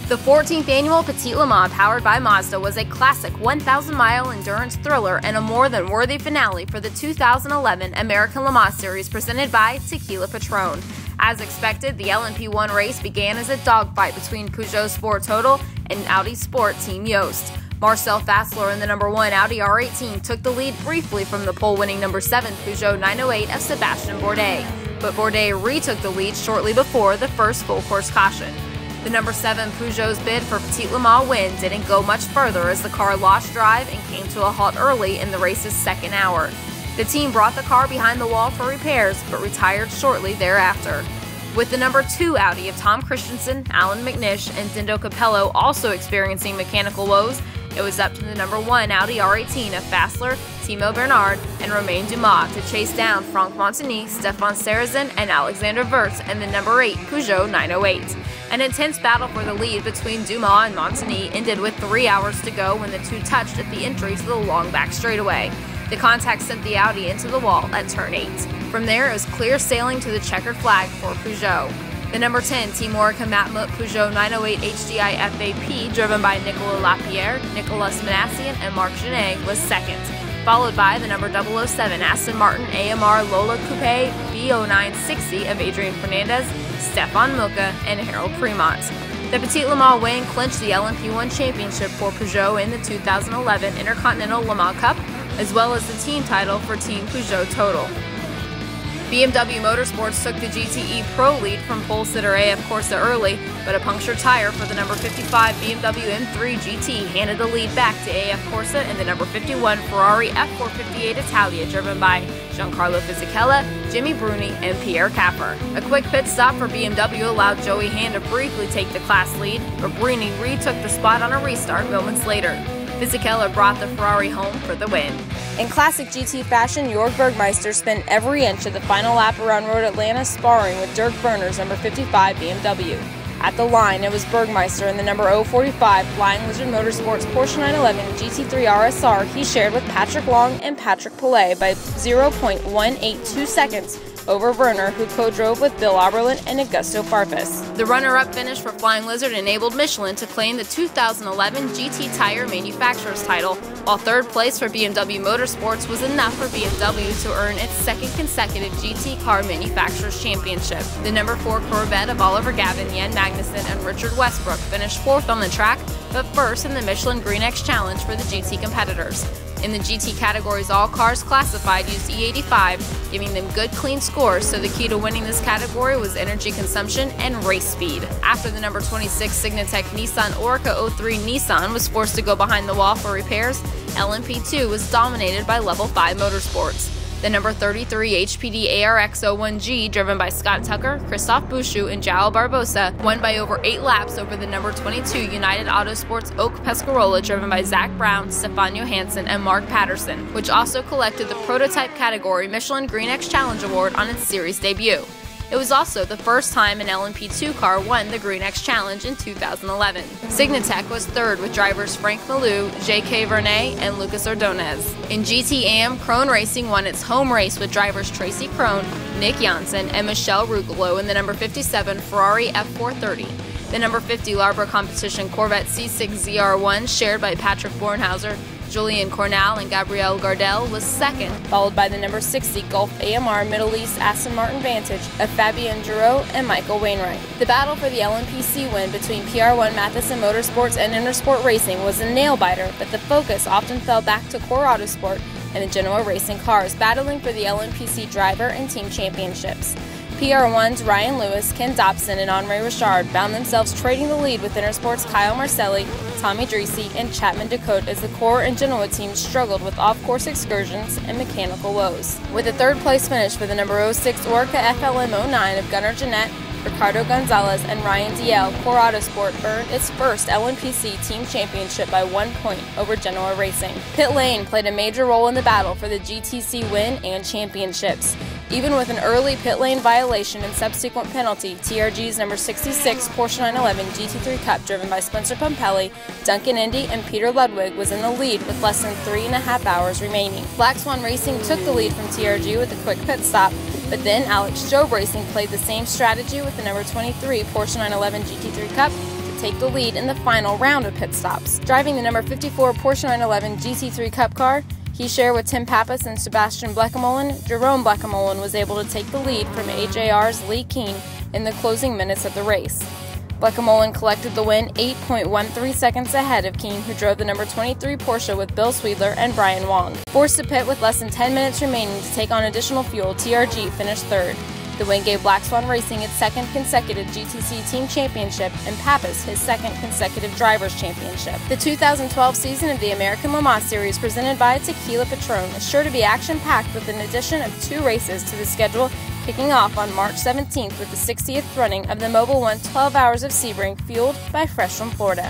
The 14th annual Petit Le Mans powered by Mazda was a classic 1,000-mile endurance thriller and a more than worthy finale for the 2011 American Le Mans Series presented by Tequila Patron. As expected, the LMP1 race began as a dogfight between Peugeot Sport Total and Audi Sport Team Yost. Marcel Fassler in the number 1 Audi R18 took the lead briefly from the pole-winning number 7 Peugeot 908 of Sébastien Bourdais, but Bourdais retook the lead shortly before the first full-course caution. The number 7 Peugeot's bid for Petit Le Mans win didn't go much further as the car lost drive and came to a halt early in the race's second hour. The team brought the car behind the wall for repairs, but retired shortly thereafter. With the number 2 Audi of Tom Christensen, Alan McNish, and Dindo Capello also experiencing mechanical woes, it was up to the number 1 Audi R18 of Fassler, Timo Bernard, and Romain Dumas to chase down Franck Montagny, Stefan Sarrazin, and Alexander Wurz and the number 8 Peugeot 908. An intense battle for the lead between Dumas and Montagny ended with 3 hours to go when the two touched at the entry to the long back straightaway. The contact sent the Audi into the wall at turn 8. From there, it was clear sailing to the checkered flag for Peugeot. The number 10 Team Orica Matmut Peugeot 908 HDI FAP, driven by Nicolas Lapierre, Nicolas Manassian, and Marc Genet, was second, followed by the number 007 Aston Martin AMR Lola Coupe B0960 of Adrian Fernandez, Stefan Milka, and Harold Fremont. The Petit Le Mans win clinched the LMP1 championship for Peugeot in the 2011 Intercontinental Le Mans Cup, as well as the team title for Team Peugeot Total. BMW Motorsports took the GTE Pro lead from pole sitter AF Corse early, but a punctured tire for the number 55 BMW M3 GT handed the lead back to AF Corse and the number 51 Ferrari F458 Italia, driven by Giancarlo Fisichella, Jimmy Bruni, and Pierre Capper. A quick pit stop for BMW allowed Joey Hand to briefly take the class lead, but Bruni retook the spot on a restart moments later. Fisichella brought the Ferrari home for the win. In classic GT fashion, Jörg Bergmeister spent every inch of the final lap around Road Atlanta sparring with Dirk Berners' number 55 BMW. At the line, it was Bergmeister and the number 045 Flying Lizard Motorsports Porsche 911 GT3 RSR he shared with Patrick Long and Patrick Pillay by 0.182 seconds over Werner, who co-drove with Bill Oberlin and Augusto Farfus. The runner-up finish for Flying Lizard enabled Michelin to claim the 2011 GT Tire Manufacturer's title, while third place for BMW Motorsports was enough for BMW to earn its second consecutive GT Car Manufacturers Championship. The number 4 Corvette of Oliver Gavin, Jan Magnussen, and Richard Westbrook finished 4th on the track, but first in the Michelin Green X Challenge for the GT competitors. In the GT categories, all cars classified used E85, giving them good clean scores, so the key to winning this category was energy consumption and race speed. After the number 26 Signatech Nissan Orica 03 Nissan was forced to go behind the wall for repairs, LMP2 was dominated by Level 5 Motorsports. The number 33 HPD ARX01G, driven by Scott Tucker, Christophe Bouchou, and João Barbosa, won by over 8 laps over the number 22 United Autosports Oak Pescarola, driven by Zach Brown, Stefan Johansson, and Mark Patterson, which also collected the prototype category Michelin Green X Challenge Award on its series debut. It was also the first time an LMP2 car won the Green X Challenge in 2011. Signatech was third with drivers Frank Malou, J.K. Vernet, and Lucas Ordonez. In GT-AM, Krone Racing won its home race with drivers Tracy Krone, Nick Janssen, and Michel Rugolo in the number 57 Ferrari F430. The number 50 Larber Competition Corvette C6 ZR1, shared by Patrick Bornhauser, Julian Cornell, and Gabriel Gardel, was second, followed by the number 60 Gulf AMR Middle East Aston Martin Vantage of Fabien Giraud and Michael Wainwright. The battle for the LMPC win between PR1 Matheson Motorsports and Intersport Racing was a nail-biter, but the focus often fell back to Core Autosport and the Genoa Racing cars battling for the LMPC driver and team championships. PR1's Ryan Lewis, Ken Dobson, and Henri Richard found themselves trading the lead with Intersport's Kyle Marcelli, Tommy Dreesy, and Chapman Decote as the Core and Genoa teams struggled with off-course excursions and mechanical woes. With a third-place finish for the number 06 Orica FLM09 of Gunnar Jeanette, Ricardo Gonzalez, and Ryan DL, Core Autosport earned its first LMPC team championship by 1 point over Genoa Racing. Pit lane played a major role in the battle for the GTC win and championships. Even with an early pit lane violation and subsequent penalty, TRG's number 66 Porsche 911 GT3 Cup, driven by Spencer Pumpelly, Duncan Indy, and Peter Ludwig, was in the lead with less than 3.5 hours remaining. Black Swan Racing took the lead from TRG with a quick pit stop, but then Alex Job Racing played the same strategy with the number 23 Porsche 911 GT3 Cup to take the lead in the final round of pit stops. Driving the number 54 Porsche 911 GT3 Cup car, he shared with Tim Pappas and Sebastian Bleekemolen. Jerome Bleekemolen was able to take the lead from AJR's Lee Keen in the closing minutes of the race. Bleekemolen collected the win 8.13 seconds ahead of Keen, who drove the number 23 Porsche with Bill Sweedler and Brian Wong. Forced to pit with less than 10 minutes remaining to take on additional fuel, TRG finished third. The win gave Black Swan Racing its second consecutive GTC Team Championship and Pappas his second consecutive Drivers' Championship. The 2012 season of the American Le Mans Series, presented by Tequila Patron, is sure to be action-packed with an addition of 2 races to the schedule, kicking off on March 17th with the 60th running of the Mobil 1 12 Hours of Sebring, fueled by Fresh from Florida.